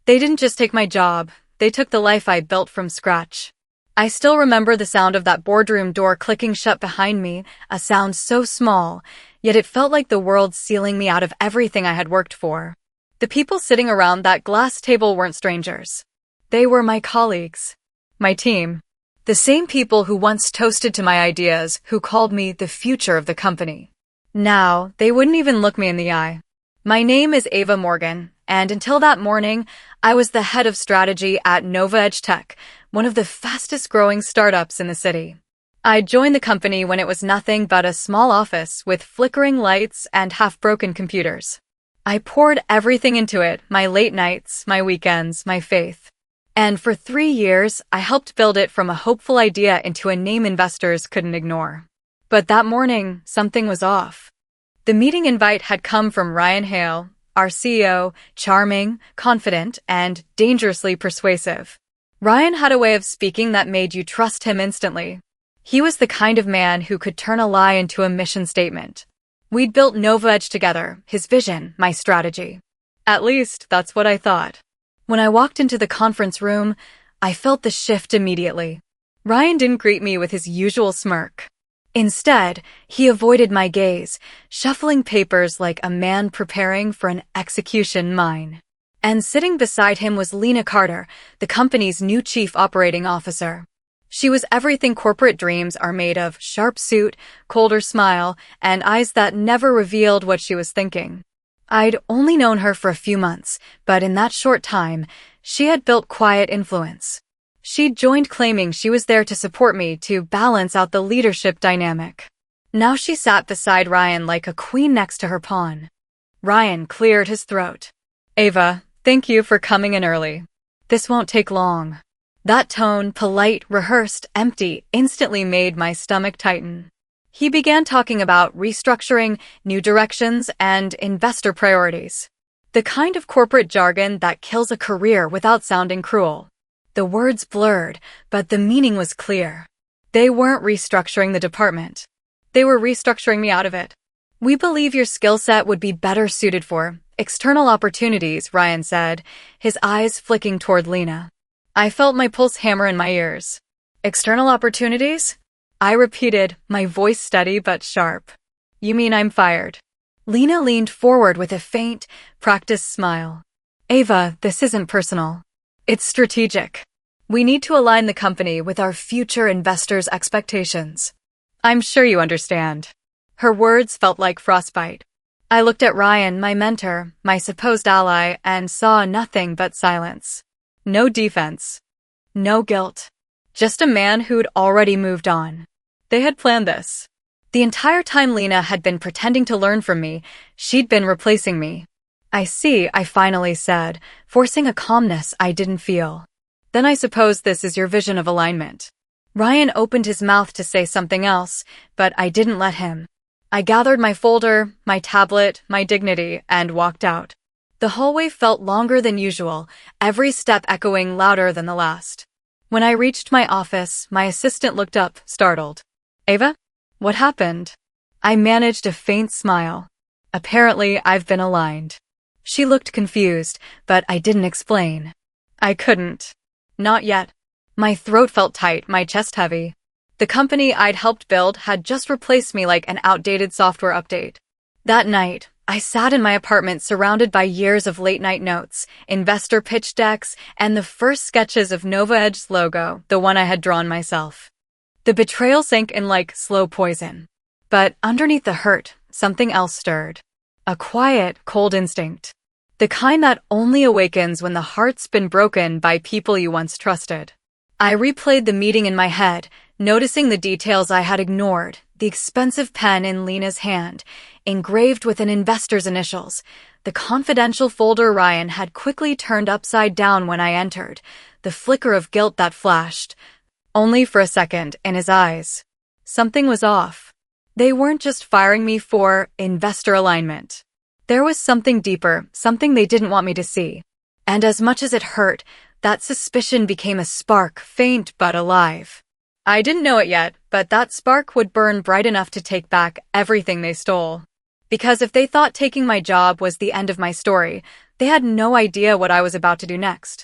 They didn't just take my job, they took the life I built from scratch. I still remember the sound of that boardroom door clicking shut behind me, a sound so small, yet it felt like the world sealing me out of everything I had worked for. The people sitting around that glass table weren't strangers. They were my colleagues. My team. The same people who once toasted to my ideas, who called me the future of the company. Now, they wouldn't even look me in the eye. My name is Ava Morgan, and until that morning, I was the head of strategy at Nova Edge Tech, one of the fastest-growing startups in the city. I joined the company when it was nothing but a small office with flickering lights and half-broken computers. I poured everything into it, my late nights, my weekends, my faith. And for 3 years, I helped build it from a hopeful idea into a name investors couldn't ignore. But that morning, something was off. The meeting invite had come from Ryan Hale, our CEO, charming, confident, and dangerously persuasive. Ryan had a way of speaking that made you trust him instantly. He was the kind of man who could turn a lie into a mission statement. We'd built Nova Edge together, his vision, my strategy. At least, that's what I thought. When I walked into the conference room, I felt the shift immediately. Ryan didn't greet me with his usual smirk. Instead, he avoided my gaze, shuffling papers like a man preparing for an execution mine. And sitting beside him was Lena Carter, the company's new chief operating officer. She was everything corporate dreams are made of: sharp suit, colder smile, and eyes that never revealed what she was thinking. I'd only known her for a few months, but in that short time, she had built quiet influence. She'd joined claiming she was there to support me, to balance out the leadership dynamic. Now she sat beside Ryan like a queen next to her pawn. Ryan cleared his throat. "Ava, thank you for coming in early. This won't take long." That tone, polite, rehearsed, empty, instantly made my stomach tighten. He began talking about restructuring, new directions, and investor priorities. The kind of corporate jargon that kills a career without sounding cruel. The words blurred, but the meaning was clear. They weren't restructuring the department. They were restructuring me out of it. "We believe your skill set would be better suited for external opportunities," Ryan said, his eyes flicking toward Lena. I felt my pulse hammer in my ears. "External opportunities?" I repeated, my voice steady but sharp. "You mean I'm fired?" Lena leaned forward with a faint, practiced smile. "Ava, this isn't personal. It's strategic. We need to align the company with our future investors' expectations. I'm sure you understand." Her words felt like frostbite. I looked at Ryan, my mentor, my supposed ally, and saw nothing but silence. No defense. No guilt. Just a man who'd already moved on. They had planned this. The entire time Lena had been pretending to learn from me, she'd been replacing me. "I see," I finally said, forcing a calmness I didn't feel. "Then I suppose this is your vision of alignment." Ryan opened his mouth to say something else, but I didn't let him. I gathered my folder, my tablet, my dignity, and walked out. The hallway felt longer than usual, every step echoing louder than the last. When I reached my office, my assistant looked up, startled. "Ava? What happened?" I managed a faint smile. "Apparently, I've been aligned." She looked confused, but I didn't explain. I couldn't. Not yet. My throat felt tight, my chest heavy. The company I'd helped build had just replaced me like an outdated software update. That night, I sat in my apartment surrounded by years of late-night notes, investor pitch decks, and the first sketches of Nova Edge's logo, the one I had drawn myself. The betrayal sank in like slow poison. But underneath the hurt, something else stirred. A quiet, cold instinct. The kind that only awakens when the heart's been broken by people you once trusted. I replayed the meeting in my head, noticing the details I had ignored, the expensive pen in Lena's hand, engraved with an investor's initials, the confidential folder Ryan had quickly turned upside down when I entered, the flicker of guilt that flashed, only for a second, in his eyes. Something was off. They weren't just firing me for investor alignment. There was something deeper, something they didn't want me to see. And as much as it hurt, that suspicion became a spark, faint but alive. I didn't know it yet, but that spark would burn bright enough to take back everything they stole. Because if they thought taking my job was the end of my story, They had no idea what I was about to do next.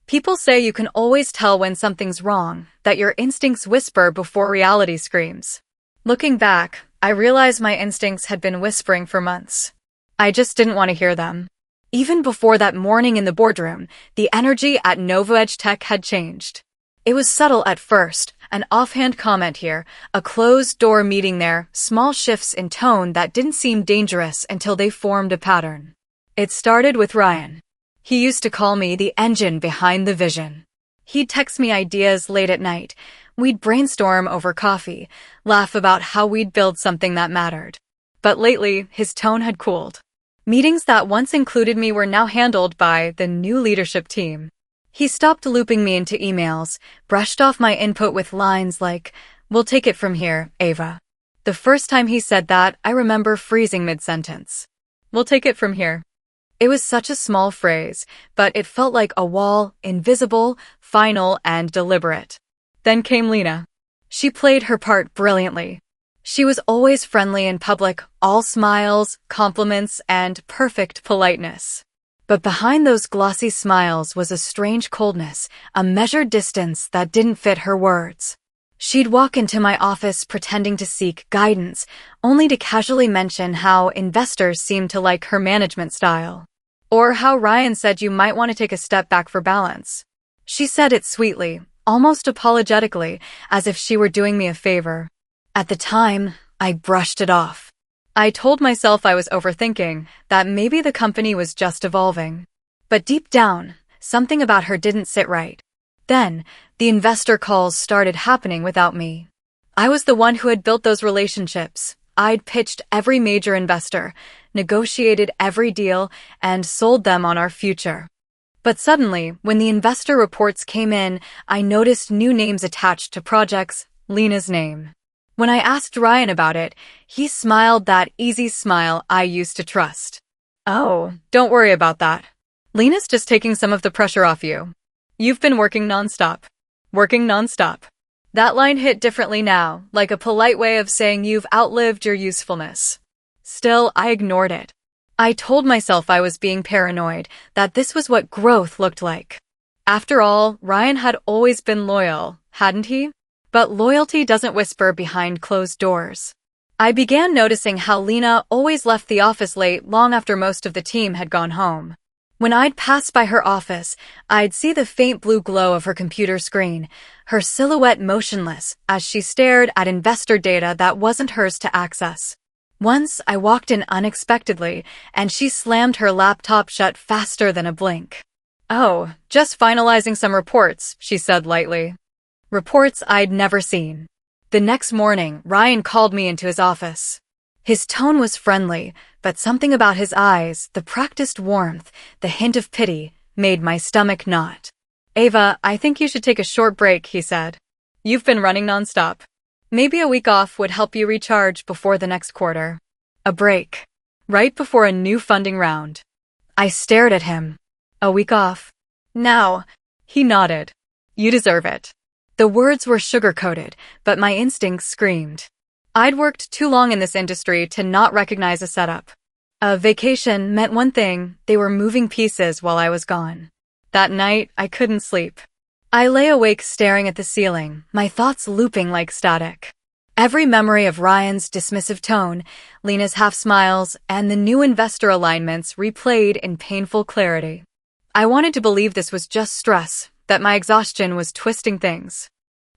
People say you can always tell when something's wrong, that your instincts whisper before reality screams. Looking back, I realized my instincts had been whispering for months. I just didn't want to hear them. Even before that morning in the boardroom, the energy at NovoEdge Tech had changed. It was subtle at first, an offhand comment here, a closed-door meeting there, small shifts in tone that didn't seem dangerous until they formed a pattern. It started with Ryan. He used to call me the engine behind the vision. He'd text me ideas late at night. We'd brainstorm over coffee, laugh about how we'd build something that mattered. But lately, his tone had cooled. Meetings that once included me were now handled by the new leadership team. He stopped looping me into emails, brushed off my input with lines like, "We'll take it from here, Ava." The first time he said that, I remember freezing mid-sentence. "We'll take it from here." It was such a small phrase, but it felt like a wall, invisible, final, and deliberate. Then came Lena. She played her part brilliantly. She was always friendly in public, all smiles, compliments, and perfect politeness. But behind those glossy smiles was a strange coldness, a measured distance that didn't fit her words. She'd walk into my office pretending to seek guidance, only to casually mention how investors seemed to like her management style. Or how Ryan said you might want to take a step back for balance. She said it sweetly, almost apologetically, as if she were doing me a favor. At the time, I brushed it off. I told myself I was overthinking, that maybe the company was just evolving. But deep down, something about her didn't sit right. Then, the investor calls started happening without me. I was the one who had built those relationships. I'd pitched every major investor, negotiated every deal, and sold them on our future. But suddenly, when the investor reports came in, I noticed new names attached to projects, Lena's name. When I asked Ryan about it, he smiled that easy smile I used to trust. "Oh, don't worry about that. Lena's just taking some of the pressure off you. You've been working nonstop." Working nonstop. That line hit differently now, like a polite way of saying you've outlived your usefulness. Still, I ignored it. I told myself I was being paranoid, that this was what growth looked like. After all, Ryan had always been loyal, hadn't he? But loyalty doesn't whisper behind closed doors. I began noticing how Lena always left the office late long after most of the team had gone home. When I'd pass by her office, I'd see the faint blue glow of her computer screen, her silhouette motionless as she stared at investor data that wasn't hers to access. Once I walked in unexpectedly, and she slammed her laptop shut faster than a blink. "Oh, just finalizing some reports," she said lightly. Reports I'd never seen. The next morning, Ryan called me into his office. His tone was friendly, but something about his eyes, the practiced warmth, the hint of pity, made my stomach knot. "Ava, I think you should take a short break," he said. "You've been running nonstop. Maybe a week off would help you recharge before the next quarter." A break. Right before a new funding round. I stared at him. "A week off? Now?" He nodded. "You deserve it." The words were sugar-coated, but my instincts screamed. I'd worked too long in this industry to not recognize a setup. A vacation meant one thing: they were moving pieces while I was gone. That night, I couldn't sleep. I lay awake staring at the ceiling, my thoughts looping like static. Every memory of Ryan's dismissive tone, Lena's half-smiles, and the new investor alignments replayed in painful clarity. I wanted to believe this was just stress, that my exhaustion was twisting things.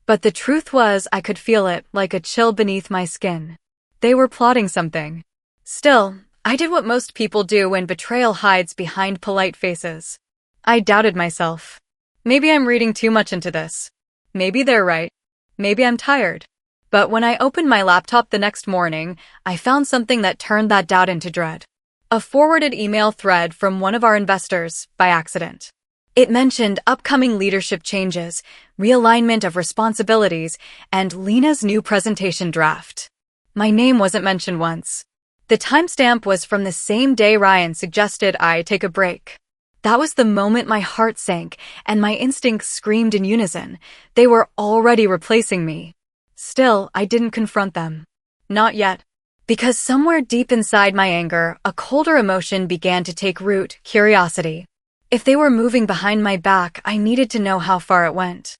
But the truth was I could feel it, like a chill beneath my skin. They were plotting something. Still, I did what most people do when betrayal hides behind polite faces. I doubted myself. Maybe I'm reading too much into this. Maybe they're right. Maybe I'm tired. But when I opened my laptop the next morning, I found something that turned that doubt into dread. A forwarded email thread from one of our investors, by accident. It mentioned upcoming leadership changes, realignment of responsibilities, and Lena's new presentation draft. My name wasn't mentioned once. The timestamp was from the same day Ryan suggested I take a break. That was the moment my heart sank, and my instincts screamed in unison. They were already replacing me. Still, I didn't confront them. Not yet. Because somewhere deep inside my anger, a colder emotion began to take root: curiosity. If they were moving behind my back, I needed to know how far it went.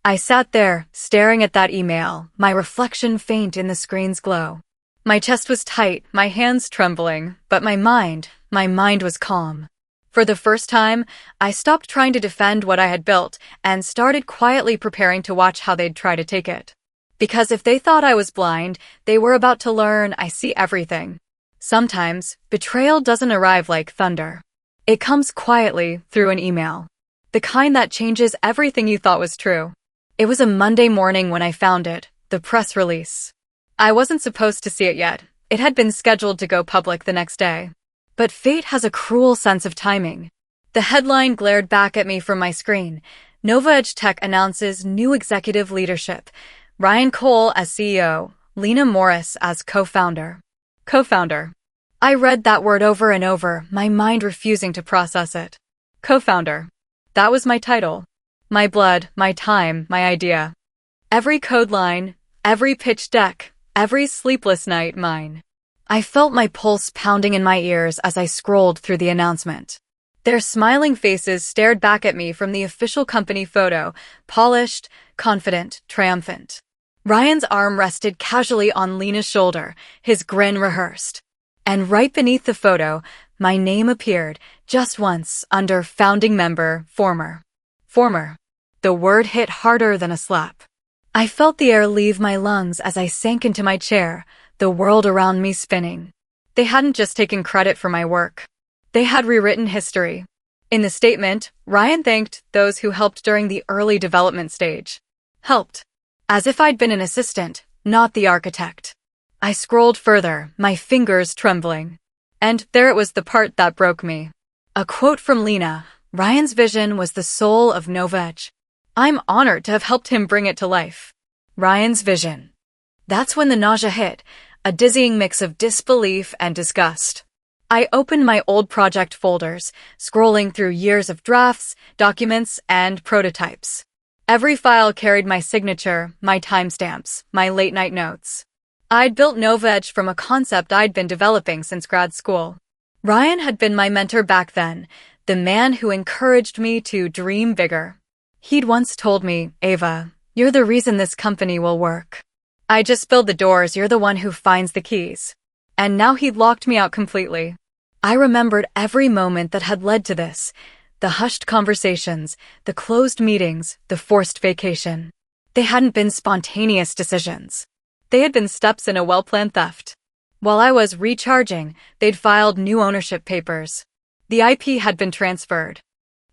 I sat there, staring at that email, my reflection faint in the screen's glow. My chest was tight, my hands trembling, but my mind was calm. For the first time, I stopped trying to defend what I had built and started quietly preparing to watch how they'd try to take it. Because if they thought I was blind, they were about to learn I see everything. Sometimes, betrayal doesn't arrive like thunder. It comes quietly, through an email. The kind that changes everything you thought was true. It was a Monday morning when I found it, the press release. I wasn't supposed to see it yet. It had been scheduled to go public the next day. But fate has a cruel sense of timing. The headline glared back at me from my screen. NovaEdge Tech announces new executive leadership. Ryan Cole as CEO, Lena Morris as co-founder. Co-founder. I read that word over and over, my mind refusing to process it. Co-founder. That was my title. My blood, my time, my idea. Every code line, every pitch deck, every sleepless night, mine. I felt my pulse pounding in my ears as I scrolled through the announcement. Their smiling faces stared back at me from the official company photo, polished, confident, triumphant. Ryan's arm rested casually on Lena's shoulder, his grin rehearsed. And right beneath the photo, my name appeared, just once, under founding member, former. Former. The word hit harder than a slap. I felt the air leave my lungs as I sank into my chair, the world around me spinning. They hadn't just taken credit for my work. They had rewritten history. In the statement, Ryan thanked those who helped during the early development stage. Helped. As if I'd been an assistant, not the architect. I scrolled further, my fingers trembling. And there it was, the part that broke me. A quote from Lena: Ryan's vision was the soul of NovaEdge. I'm honored to have helped him bring it to life. Ryan's vision. That's when the nausea hit, a dizzying mix of disbelief and disgust. I opened my old project folders, scrolling through years of drafts, documents, and prototypes. Every file carried my signature, my timestamps, my late-night notes. I'd built NovaEdge from a concept I'd been developing since grad school. Ryan had been my mentor back then, the man who encouraged me to dream bigger. He'd once told me, Ava, you're the reason this company will work. I just build the doors, you're the one who finds the keys. And now he'd locked me out completely. I remembered every moment that had led to this. The hushed conversations, the closed meetings, the forced vacation. They hadn't been spontaneous decisions. They had been steps in a well-planned theft. While I was recharging, they'd filed new ownership papers. The IP had been transferred.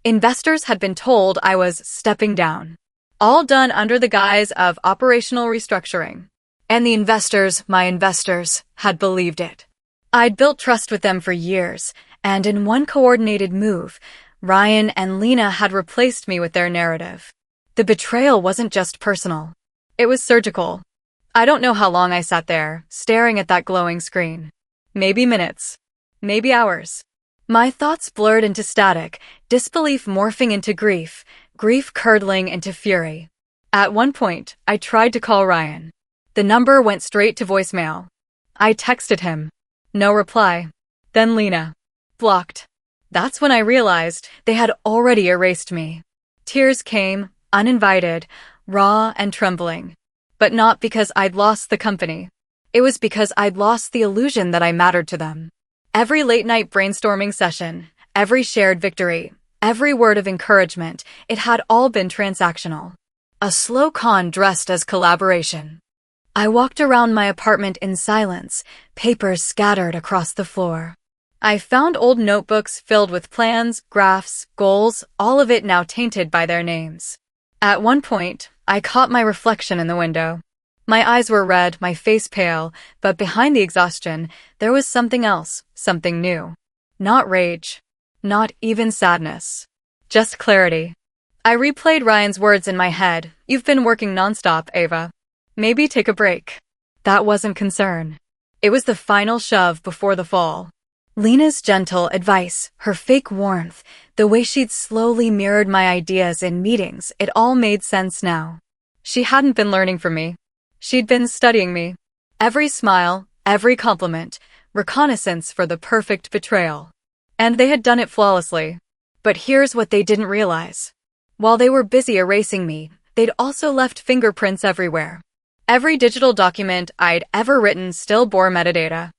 Investors had been told I was stepping down. All done under the guise of operational restructuring. And the investors, my investors, had believed it. I'd built trust with them for years, and in one coordinated move, Ryan and Lena had replaced me with their narrative. The betrayal wasn't just personal. It was surgical. I don't know how long I sat there, staring at that glowing screen. Maybe minutes. Maybe hours. My thoughts blurred into static, disbelief morphing into grief, grief curdling into fury. At one point, I tried to call Ryan. The number went straight to voicemail. I texted him. No reply. Then Lena. Blocked. That's when I realized they had already erased me. Tears came, uninvited, raw and trembling. But not because I'd lost the company. It was because I'd lost the illusion that I mattered to them. Every late-night brainstorming session, every shared victory, every word of encouragement, it had all been transactional. A slow con dressed as collaboration. I walked around my apartment in silence, papers scattered across the floor. I found old notebooks filled with plans, graphs, goals, all of it now tainted by their names. At one point, I caught my reflection in the window. My eyes were red, my face pale, but behind the exhaustion, there was something else, something new. Not rage. Not even sadness. Just clarity. I replayed Ryan's words in my head. You've been working nonstop, Ava. Maybe take a break. That wasn't concern. It was the final shove before the fall. Lena's gentle advice, her fake warmth, the way she'd slowly mirrored my ideas in meetings, it all made sense now. She hadn't been learning from me. She'd been studying me. Every smile, every compliment, reconnaissance for the perfect betrayal. And they had done it flawlessly. But here's what they didn't realize. While they were busy erasing me, they'd also left fingerprints everywhere. Every digital document I'd ever written still bore metadata.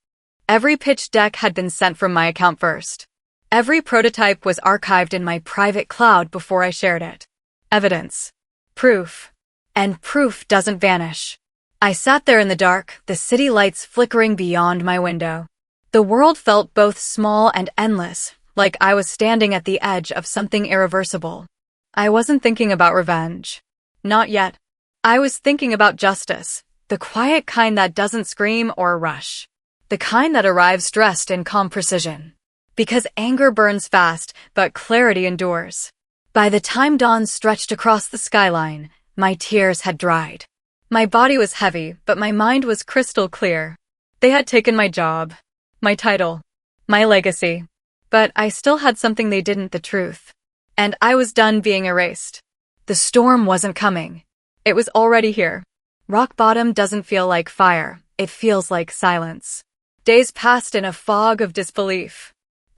Every pitch deck had been sent from my account first. Every prototype was archived in my private cloud before I shared it. Evidence. Proof. And proof doesn't vanish. I sat there in the dark, the city lights flickering beyond my window. The world felt both small and endless, like I was standing at the edge of something irreversible. I wasn't thinking about revenge. Not yet. I was thinking about justice, the quiet kind that doesn't scream or rush. The kind that arrives dressed in calm precision. Because anger burns fast, but clarity endures. By the time dawn stretched across the skyline, my tears had dried. My body was heavy, but my mind was crystal clear. They had taken my job, my title, my legacy. But I still had something they didn't, the truth. And I was done being erased. The storm wasn't coming. It was already here. Rock bottom doesn't feel like fire, it feels like silence. Days passed in a fog of disbelief.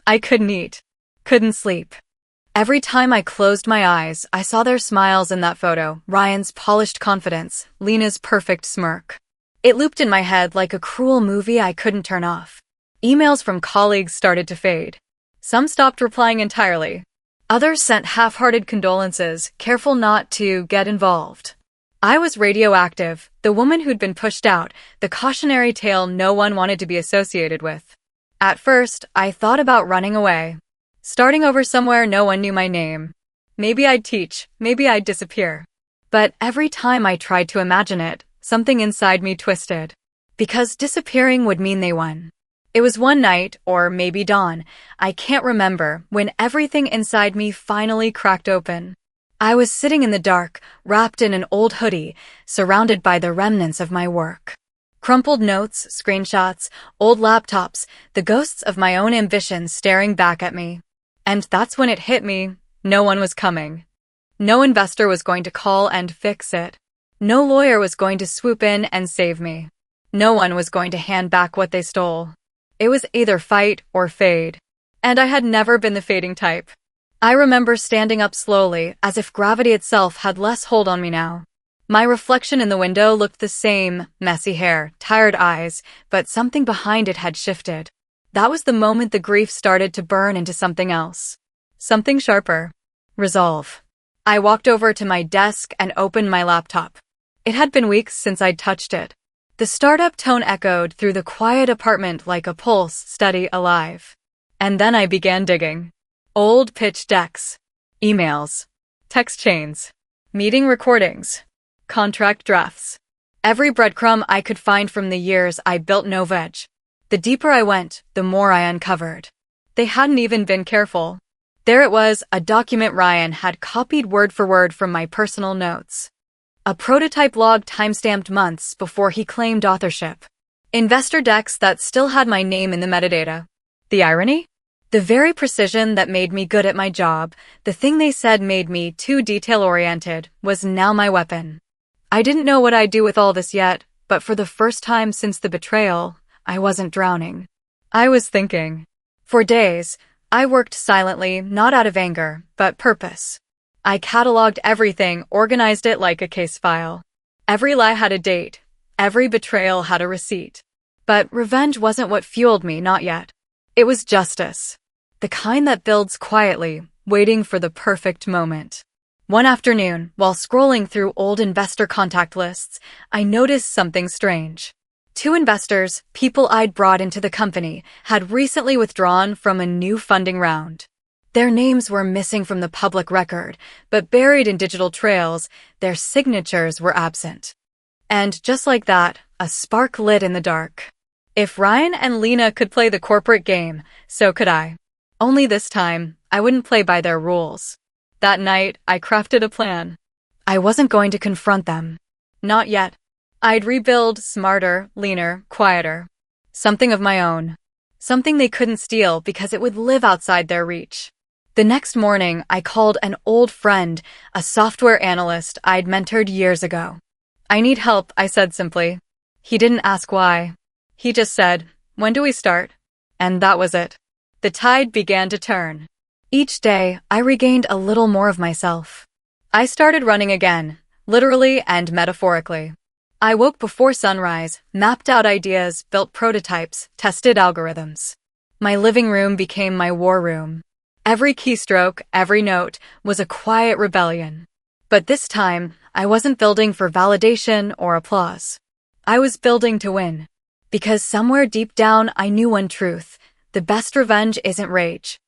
I couldn't eat, couldn't sleep. Every time I closed my eyes, I saw their smiles in that photo, Ryan's polished confidence, Lena's perfect smirk. It looped in my head like a cruel movie I couldn't turn off. Emails from colleagues started to fade. Some stopped replying entirely. Others sent half-hearted condolences, careful not to get involved. I was radioactive, the woman who'd been pushed out, the cautionary tale no one wanted to be associated with. At first, I thought about running away. Starting over somewhere no one knew my name. Maybe I'd teach, maybe I'd disappear. But every time I tried to imagine it, something inside me twisted. Because disappearing would mean they won. It was one night, or maybe dawn, I can't remember, when everything inside me finally cracked open. I was sitting in the dark, wrapped in an old hoodie, surrounded by the remnants of my work. Crumpled notes, screenshots, old laptops, the ghosts of my own ambitions staring back at me. And that's when it hit me, no one was coming. No investor was going to call and fix it. No lawyer was going to swoop in and save me. No one was going to hand back what they stole. It was either fight or fade. And I had never been the fading type. I remember standing up slowly, as if gravity itself had less hold on me now. My reflection in the window looked the same, messy hair, tired eyes, but something behind it had shifted. That was the moment the grief started to burn into something else. Something sharper. Resolve. I walked over to my desk and opened my laptop. It had been weeks since I'd touched it. The startup tone echoed through the quiet apartment like a pulse, steady, alive. And then I began digging. Old pitch decks. Emails. Text chains. Meeting recordings. Contract drafts. Every breadcrumb I could find from the years I built NoVeg. The deeper I went, the more I uncovered. They hadn't even been careful. There it was, a document Ryan had copied word for word from my personal notes. A prototype log timestamped months before he claimed authorship. Investor decks that still had my name in the metadata. The irony? The very precision that made me good at my job, the thing they said made me too detail-oriented, was now my weapon. I didn't know what I'd do with all this yet, but for the first time since the betrayal, I wasn't drowning. I was thinking. For days, I worked silently, not out of anger, but purpose. I cataloged everything, organized it like a case file. Every lie had a date. Every betrayal had a receipt. But revenge wasn't what fueled me, not yet. It was justice. The kind that builds quietly, waiting for the perfect moment. One afternoon, while scrolling through old investor contact lists, I noticed something strange. 2 investors, people I'd brought into the company, had recently withdrawn from a new funding round. Their names were missing from the public record, but buried in digital trails, their signatures were absent. And just like that, a spark lit in the dark. If Ryan and Lena could play the corporate game, so could I. Only this time, I wouldn't play by their rules. That night, I crafted a plan. I wasn't going to confront them. Not yet. I'd rebuild smarter, leaner, quieter. Something of my own. Something they couldn't steal because it would live outside their reach. The next morning, I called an old friend, a software analyst I'd mentored years ago. I need help, I said simply. He didn't ask why. He just said, "When do we start?" And that was it. The tide began to turn. Each day, I regained a little more of myself. I started running again, literally and metaphorically. I woke before sunrise, mapped out ideas, built prototypes, tested algorithms. My living room became my war room. Every keystroke, every note, was a quiet rebellion. But this time, I wasn't building for validation or applause. I was building to win. Because somewhere deep down, I knew one truth: the best revenge isn't rage.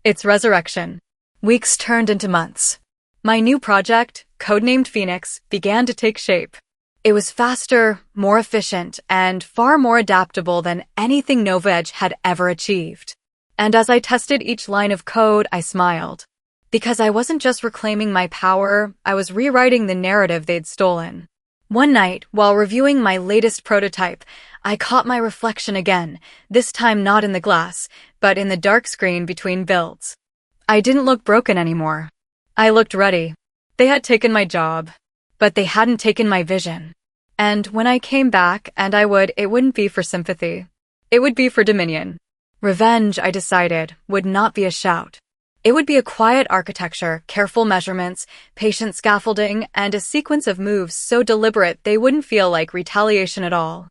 It's resurrection. Weeks turned into months. My new project, codenamed Phoenix, began to take shape. It was faster, more efficient, and far more adaptable than anything NovaEdge had ever achieved. And as I tested each line of code, I smiled. Because I wasn't just reclaiming my power, I was rewriting the narrative they'd stolen. One night, while reviewing my latest prototype, I caught my reflection again, this time not in the glass, but in the dark screen between builds. I didn't look broken anymore. I looked ready. They had taken my job, but they hadn't taken my vision. And when I came back, and it wouldn't be for sympathy. It would be for dominion. Revenge, I decided, would not be a shout. It would be a quiet architecture, careful measurements, patient scaffolding, and a sequence of moves so deliberate they wouldn't feel like retaliation at all.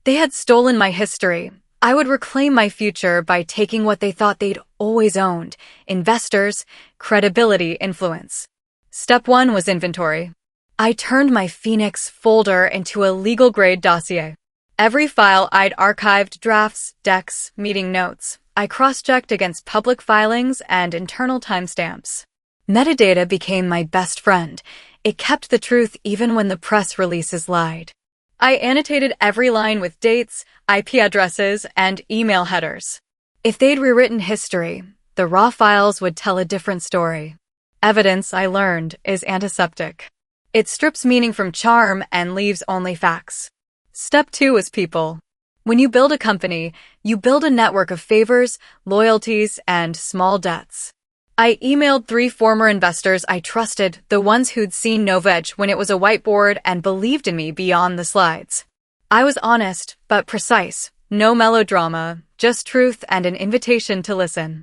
They had stolen my history. I would reclaim my future by taking what they thought they'd always owned: investors, credibility, influence. Step 1 was inventory. I turned my Phoenix folder into a legal-grade dossier. Every file I'd archived: drafts, decks, meeting notes. I cross-checked against public filings and internal timestamps. Metadata became my best friend. It kept the truth even when the press releases lied. I annotated every line with dates, IP addresses, and email headers. If they'd rewritten history, the raw files would tell a different story. Evidence, I learned, is antiseptic. It strips meaning from charm and leaves only facts. Step 2 is people. When you build a company, you build a network of favors, loyalties, and small debts. I emailed 3 former investors I trusted, the ones who'd seen NovaEdge when it was a whiteboard and believed in me beyond the slides. I was honest, but precise. No melodrama, just truth and an invitation to listen.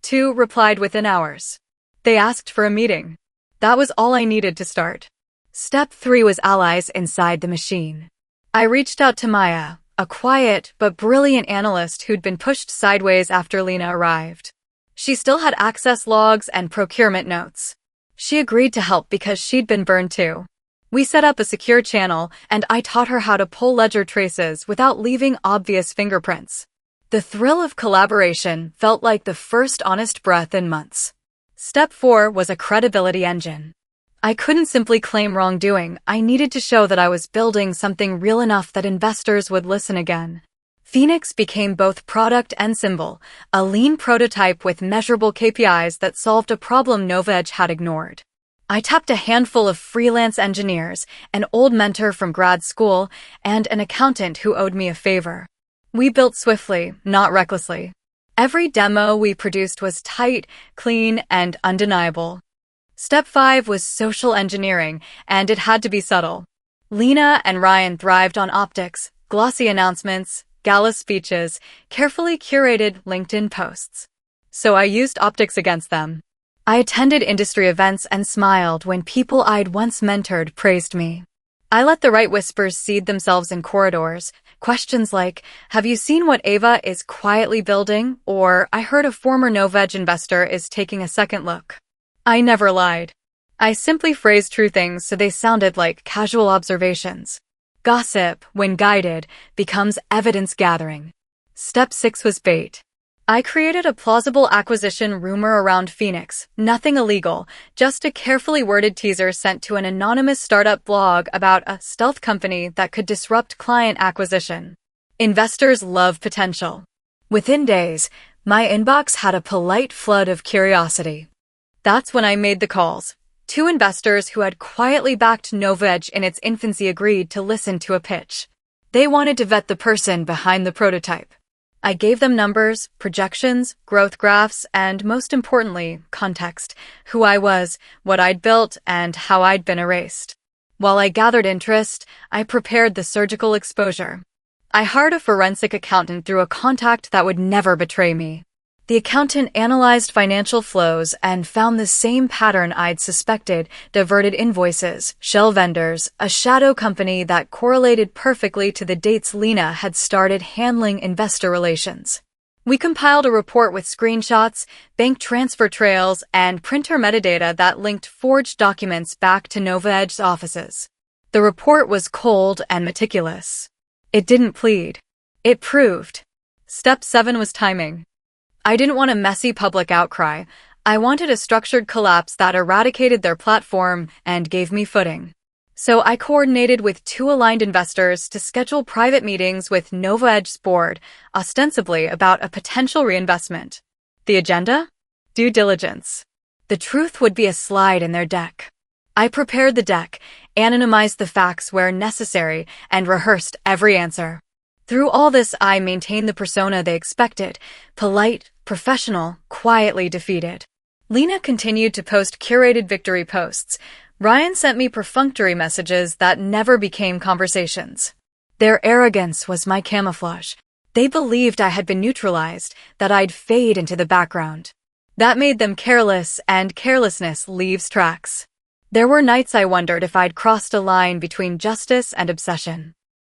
2 replied within hours. They asked for a meeting. That was all I needed to start. Step 3 was allies inside the machine. I reached out to Maya, a quiet but brilliant analyst who'd been pushed sideways after Lena arrived. She still had access logs and procurement notes. She agreed to help because she'd been burned too. We set up a secure channel, and I taught her how to pull ledger traces without leaving obvious fingerprints. The thrill of collaboration felt like the first honest breath in months. Step 4 was a credibility engine. I couldn't simply claim wrongdoing. I needed to show that I was building something real enough that investors would listen again. Phoenix became both product and symbol, a lean prototype with measurable KPIs that solved a problem NovaEdge had ignored. I tapped a handful of freelance engineers, an old mentor from grad school, and an accountant who owed me a favor. We built swiftly, not recklessly. Every demo we produced was tight, clean, and undeniable. Step 5 was social engineering, and it had to be subtle. Lena and Ryan thrived on optics, glossy announcements, gala speeches, carefully curated LinkedIn posts. So I used optics against them. I attended industry events and smiled when people I'd once mentored praised me. I let the right whispers seed themselves in corridors. Questions like, "Have you seen what Ava is quietly building?" Or, "I heard a former NovaEdge investor is taking a second look." I never lied. I simply phrased true things so they sounded like casual observations. Gossip, when guided, becomes evidence gathering. Step 6 was bait. I created a plausible acquisition rumor around Phoenix, nothing illegal, just a carefully worded teaser sent to an anonymous startup blog about a stealth company that could disrupt client acquisition. Investors love potential. Within days, my inbox had a polite flood of curiosity. That's when I made the calls. 2 investors who had quietly backed NovaEdge in its infancy agreed to listen to a pitch. They wanted to vet the person behind the prototype. I gave them numbers, projections, growth graphs, and most importantly, context: who I was, what I'd built, and how I'd been erased. While I gathered interest, I prepared the surgical exposure. I hired a forensic accountant through a contact that would never betray me. The accountant analyzed financial flows and found the same pattern I'd suspected: diverted invoices, shell vendors, a shadow company that correlated perfectly to the dates Lena had started handling investor relations. We compiled a report with screenshots, bank transfer trails, and printer metadata that linked forged documents back to NovaEdge's offices. The report was cold and meticulous. It didn't plead. It proved. Step 7 was timing. I didn't want a messy public outcry. I wanted a structured collapse that eradicated their platform and gave me footing. So I coordinated with 2 aligned investors to schedule private meetings with NovaEdge's board, ostensibly about a potential reinvestment. The agenda? Due diligence. The truth would be a slide in their deck. I prepared the deck, anonymized the facts where necessary, and rehearsed every answer. Through all this, I maintained the persona they expected: polite, professional, quietly defeated. Lena continued to post curated victory posts. Ryan sent me perfunctory messages that never became conversations. Their arrogance was my camouflage. They believed I had been neutralized, that I'd fade into the background. That made them careless, and carelessness leaves tracks. There were nights I wondered if I'd crossed a line between justice and obsession.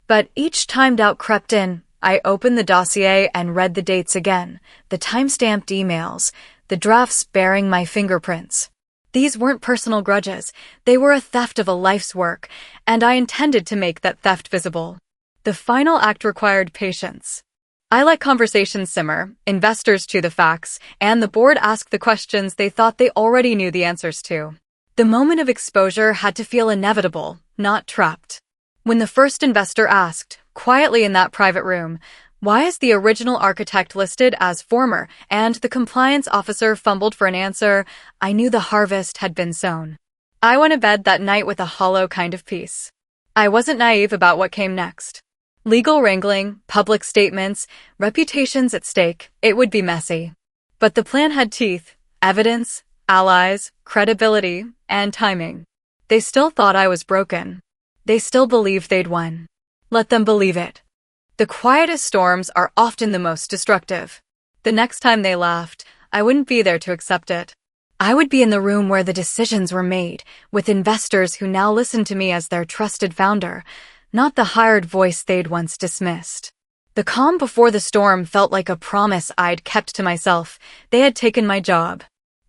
But each time doubt crept in, I opened the dossier and read the dates again, the time-stamped emails, the drafts bearing my fingerprints. These weren't personal grudges. They were a theft of a life's work, and I intended to make that theft visible. The final act required patience. I let conversations simmer, investors chew the facts, and the board ask the questions they thought they already knew the answers to. The moment of exposure had to feel inevitable, not trapped. When the first investor asked, quietly in that private room, "Why is the original architect listed as former?" and the compliance officer fumbled for an answer, I knew the harvest had been sown. I went to bed that night with a hollow kind of peace. I wasn't naive about what came next. Legal wrangling, public statements, reputations at stake. It would be messy. But the plan had teeth: evidence, allies, credibility, and timing. They still thought I was broken. They still believed they'd won. Let them believe it. The quietest storms are often the most destructive. The next time they laughed, I wouldn't be there to accept it. I would be in the room where the decisions were made, with investors who now listened to me as their trusted founder, not the hired voice they'd once dismissed. The calm before the storm felt like a promise I'd kept to myself. They had taken my job.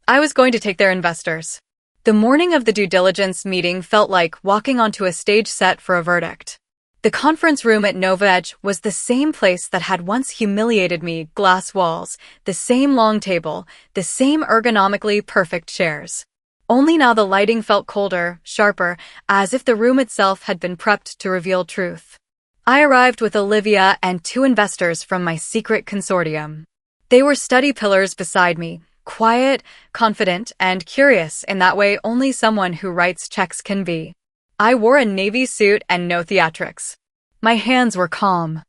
I was going to take their investors. The morning of the due diligence meeting felt like walking onto a stage set for a verdict. The conference room at NovaEdge was the same place that had once humiliated me: glass walls, the same long table, the same ergonomically perfect chairs. Only now the lighting felt colder, sharper, as if the room itself had been prepped to reveal truth. I arrived with Olivia and 2 investors from my secret consortium. They were steady pillars beside me, quiet, confident, and curious in that way only someone who writes checks can be. I wore a navy suit and no theatrics. My hands were calm.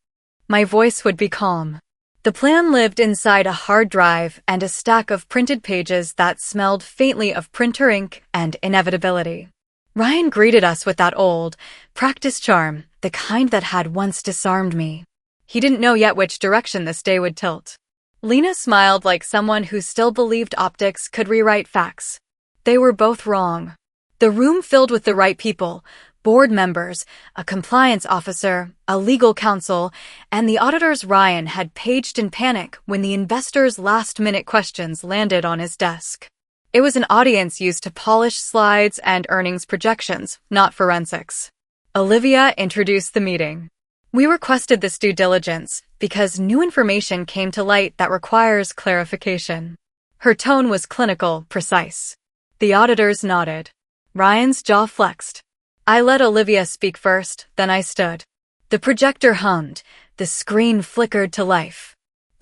My voice would be calm. The plan lived inside a hard drive and a stack of printed pages that smelled faintly of printer ink and inevitability. Ryan greeted us with that old, practiced charm, the kind that had once disarmed me. He didn't know yet which direction this day would tilt. Lena smiled like someone who still believed optics could rewrite facts. They were both wrong. The room filled with the right people: board members, a compliance officer, a legal counsel, and the auditors Ryan had paged in panic when the investor's last-minute questions landed on his desk. It was an audience used to polish slides and earnings projections, not forensics. Olivia introduced the meeting. We requested this due diligence because new information came to light that requires clarification. Her tone was clinical, precise. The auditors nodded. Ryan's jaw flexed. I let Olivia speak first, then I stood. The projector hummed. The screen flickered to life.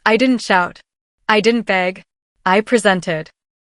I didn't shout. I didn't beg. I presented.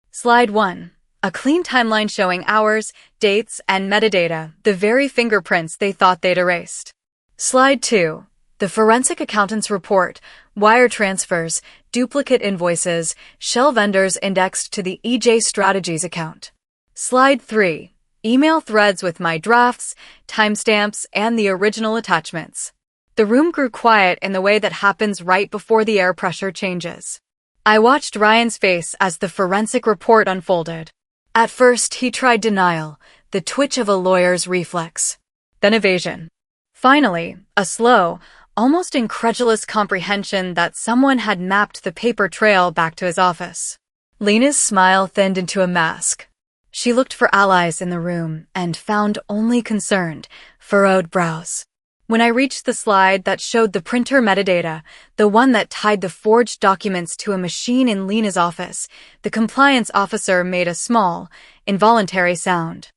Slide 1. A clean timeline showing hours, dates, and metadata, the very fingerprints they thought they'd erased. Slide 2. The forensic accountant's report: wire transfers, duplicate invoices, shell vendors indexed to the EJ Strategies account. Slide 3. Email threads with my drafts, timestamps, and the original attachments. The room grew quiet in the way that happens right before the air pressure changes. I watched Ryan's face as the forensic report unfolded. At first, he tried denial, the twitch of a lawyer's reflex. Then evasion. Finally, a slow, almost incredulous comprehension that someone had mapped the paper trail back to his office. Lena's smile thinned into a mask. She looked for allies in the room and found only concerned, furrowed brows. When I reached the slide that showed the printer metadata, the one that tied the forged documents to a machine in Lena's office, the compliance officer made a small, involuntary sound.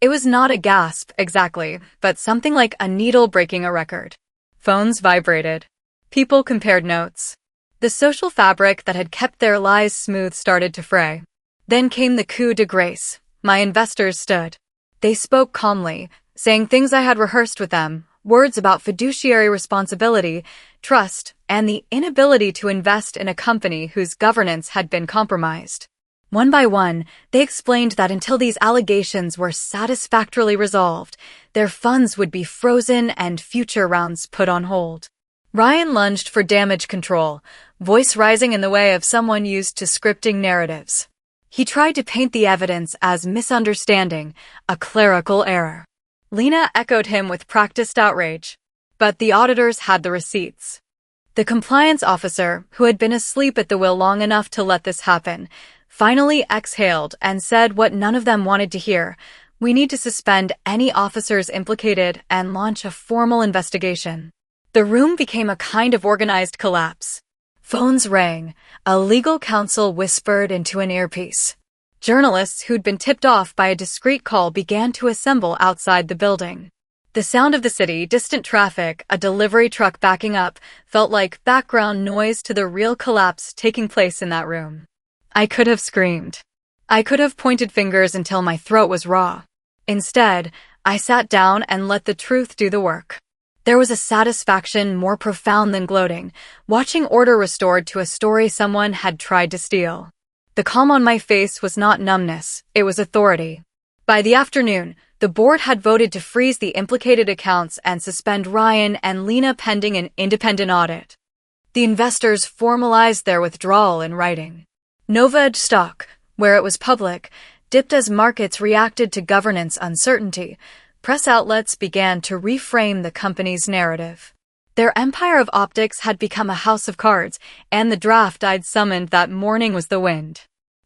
It was not a gasp, exactly, but something like a needle breaking a record. Phones vibrated. People compared notes. The social fabric that had kept their lies smooth started to fray. Then came the coup de grace. My investors stood. They spoke calmly, saying things I had rehearsed with them, words about fiduciary responsibility, trust, and the inability to invest in a company whose governance had been compromised. One by one, they explained that until these allegations were satisfactorily resolved, their funds would be frozen and future rounds put on hold. Ryan lunged for damage control, voice rising in the way of someone used to scripting narratives. He tried to paint the evidence as misunderstanding, a clerical error. Lena echoed him with practiced outrage. But the auditors had the receipts. The compliance officer, who had been asleep at the wheel long enough to let this happen, finally exhaled and said what none of them wanted to hear. We need to suspend any officers implicated and launch a formal investigation. The room became a kind of organized collapse. Phones rang. A legal counsel whispered into an earpiece. Journalists who'd been tipped off by a discreet call began to assemble outside the building. The sound of the city, distant traffic, a delivery truck backing up, felt like background noise to the real collapse taking place in that room. I could have screamed. I could have pointed fingers until my throat was raw. Instead, I sat down and let the truth do the work. There was a satisfaction more profound than gloating, watching order restored to a story someone had tried to steal. The calm on my face was not numbness, it was authority. By the afternoon, the board had voted to freeze the implicated accounts and suspend Ryan and Lena pending an independent audit. The investors formalized their withdrawal in writing. Nova stock, where it was public, dipped as markets reacted to governance uncertainty. Press outlets began to reframe the company's narrative. Their empire of optics had become a house of cards, and the draft I'd summoned that morning was the wind.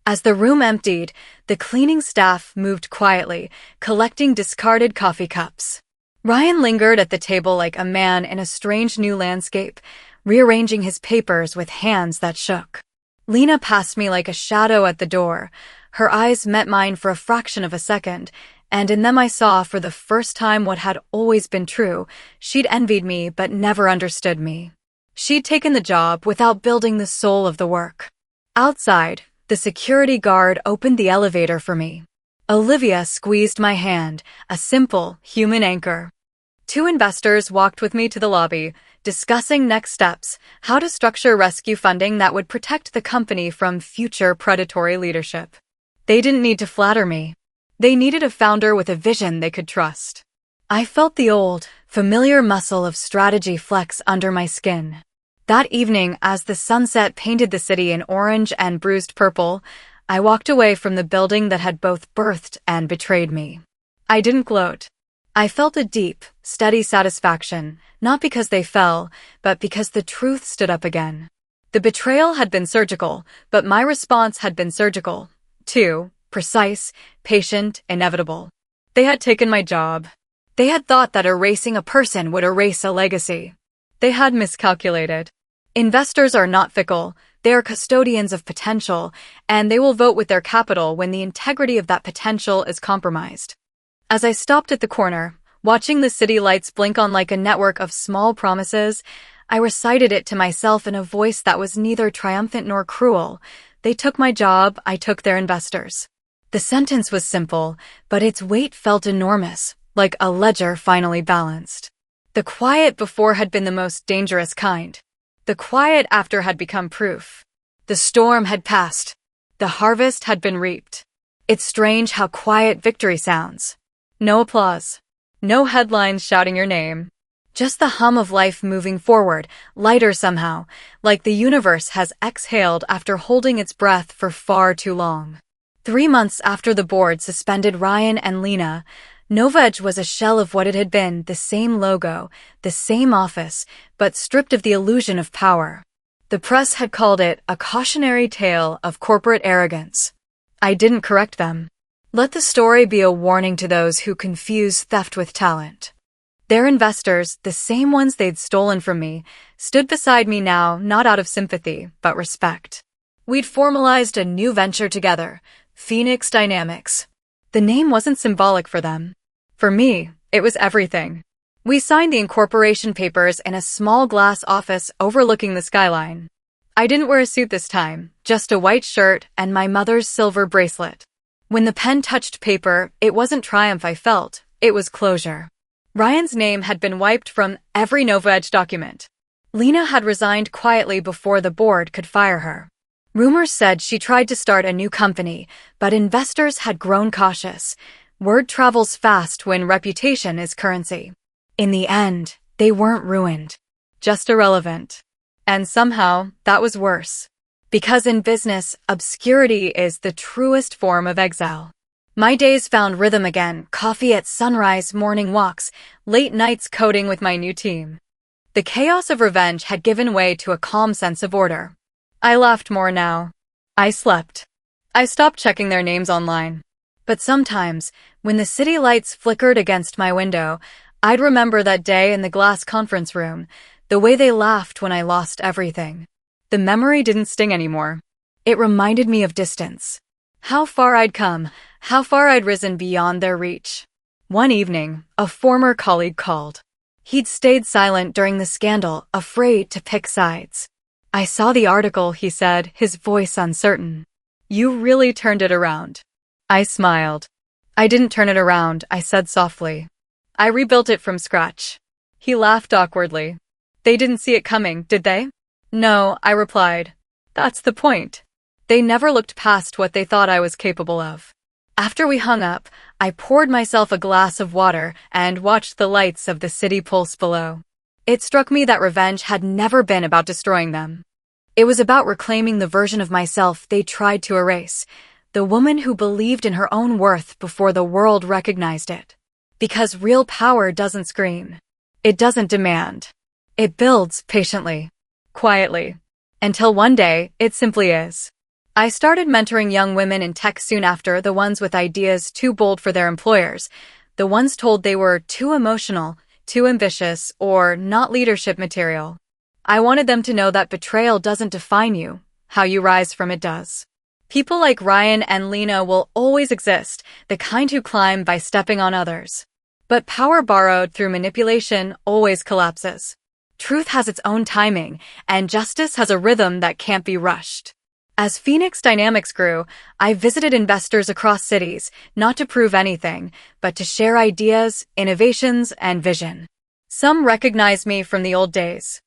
As the room emptied, the cleaning staff moved quietly, collecting discarded coffee cups. Ryan lingered at the table like a man in a strange new landscape, rearranging his papers with hands that shook. Lena passed me like a shadow at the door. Her eyes met mine for a fraction of a second, and in them I saw for the first time what had always been true. She'd envied me but never understood me. She'd taken the job without building the soul of the work. Outside, the security guard opened the elevator for me. Olivia squeezed my hand, a simple, human anchor. 2 investors walked with me to the lobby, discussing next steps, how to structure rescue funding that would protect the company from future predatory leadership. They didn't need to flatter me. They needed a founder with a vision they could trust. I felt the old, familiar muscle of strategy flex under my skin. That evening, as the sunset painted the city in orange and bruised purple, I walked away from the building that had both birthed and betrayed me. I didn't gloat. I felt a deep, steady satisfaction, not because they fell, but because the truth stood up again. The betrayal had been surgical, but my response had been surgical, too. Precise, patient, inevitable. They had taken my job. They had thought that erasing a person would erase a legacy. They had miscalculated. Investors are not fickle, they are custodians of potential, and they will vote with their capital when the integrity of that potential is compromised. As I stopped at the corner, watching the city lights blink on like a network of small promises, I recited it to myself in a voice that was neither triumphant nor cruel. They took my job, I took their investors. The sentence was simple, but its weight felt enormous, like a ledger finally balanced. The quiet before had been the most dangerous kind. The quiet after had become proof. The storm had passed. The harvest had been reaped. It's strange how quiet victory sounds. No applause. No headlines shouting your name. Just the hum of life moving forward, lighter somehow, like the universe has exhaled after holding its breath for far too long. 3 months after the board suspended Ryan and Lena, NovaEdge was a shell of what it had been, the same logo, the same office, but stripped of the illusion of power. The press had called it a cautionary tale of corporate arrogance. I didn't correct them. Let the story be a warning to those who confuse theft with talent. Their investors, the same ones they'd stolen from me, stood beside me now, not out of sympathy, but respect. We'd formalized a new venture together, Phoenix Dynamics. The name wasn't symbolic for them. For me, it was everything. We signed the incorporation papers in a small glass office overlooking the skyline. I didn't wear a suit this time, just a white shirt and my mother's silver bracelet. When the pen touched paper, it wasn't triumph I felt, it was closure. Ryan's name had been wiped from every NovaEdge document. Lena had resigned quietly before the board could fire her. Rumors said she tried to start a new company, but investors had grown cautious. Word travels fast when reputation is currency. In the end, they weren't ruined, just irrelevant. And somehow, that was worse. Because in business, obscurity is the truest form of exile. My days found rhythm again, coffee at sunrise, morning walks, late nights coding with my new team. The chaos of revenge had given way to a calm sense of order. I laughed more now. I slept. I stopped checking their names online. But sometimes, when the city lights flickered against my window, I'd remember that day in the glass conference room, the way they laughed when I lost everything. The memory didn't sting anymore. It reminded me of distance. How far I'd come, how far I'd risen beyond their reach. One evening, a former colleague called. He'd stayed silent during the scandal, afraid to pick sides. I saw the article, he said, his voice uncertain. You really turned it around. I smiled. I didn't turn it around, I said softly. I rebuilt it from scratch. He laughed awkwardly. They didn't see it coming, did they? No, I replied. That's the point. They never looked past what they thought I was capable of. After we hung up, I poured myself a glass of water and watched the lights of the city pulse below. It struck me that revenge had never been about destroying them. It was about reclaiming the version of myself they tried to erase, the woman who believed in her own worth before the world recognized it. Because real power doesn't scream. It doesn't demand. It builds patiently, quietly, until one day it simply is. I started mentoring young women in tech soon after, the ones with ideas too bold for their employers, the ones told they were too emotional, too ambitious, or not leadership material. I wanted them to know that betrayal doesn't define you, how you rise from it does. People like Ryan and Lena will always exist, the kind who climb by stepping on others. But power borrowed through manipulation always collapses. Truth has its own timing, and justice has a rhythm that can't be rushed. As Phoenix Dynamics grew, I visited investors across cities, not to prove anything, but to share ideas, innovations, and vision. Some recognized me from the old days.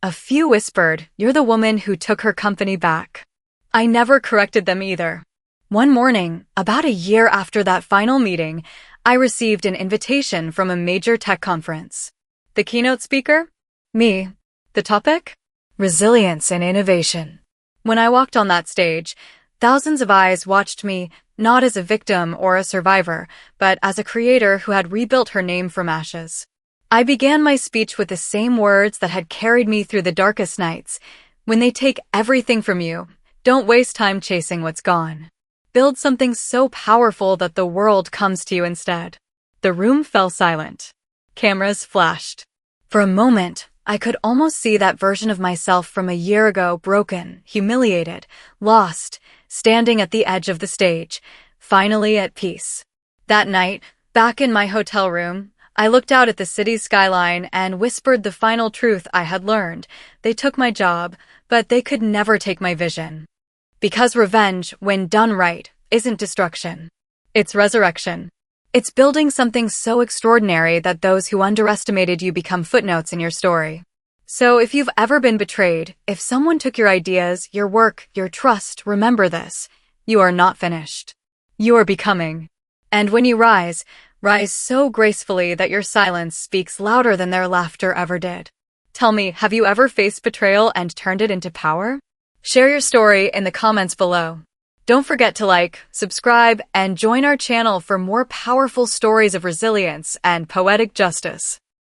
A few whispered, "You're the woman who took her company back." I never corrected them either. One morning, about a year after that final meeting, I received an invitation from a major tech conference. The keynote speaker? Me. The topic? Resilience and innovation. When I walked on that stage, thousands of eyes watched me, not as a victim or a survivor, but as a creator who had rebuilt her name from ashes. I began my speech with the same words that had carried me through the darkest nights. When they take everything from you, don't waste time chasing what's gone. Build something so powerful that the world comes to you instead. The room fell silent. Cameras flashed. For a moment, I could almost see that version of myself from a year ago, broken, humiliated, lost, standing at the edge of the stage, finally at peace. That night, back in my hotel room, I looked out at the city's skyline and whispered the final truth I had learned. They took my job, but they could never take my vision. Because revenge, when done right, isn't destruction. It's resurrection. It's building something so extraordinary that those who underestimated you become footnotes in your story. So if you've ever been betrayed, if someone took your ideas, your work, your trust, remember this. You are not finished. You are becoming. And when you rise, rise so gracefully that your silence speaks louder than their laughter ever did. Tell me, have you ever faced betrayal and turned it into power? Share your story in the comments below. Don't forget to like, subscribe, and join our channel for more powerful stories of resilience and poetic justice.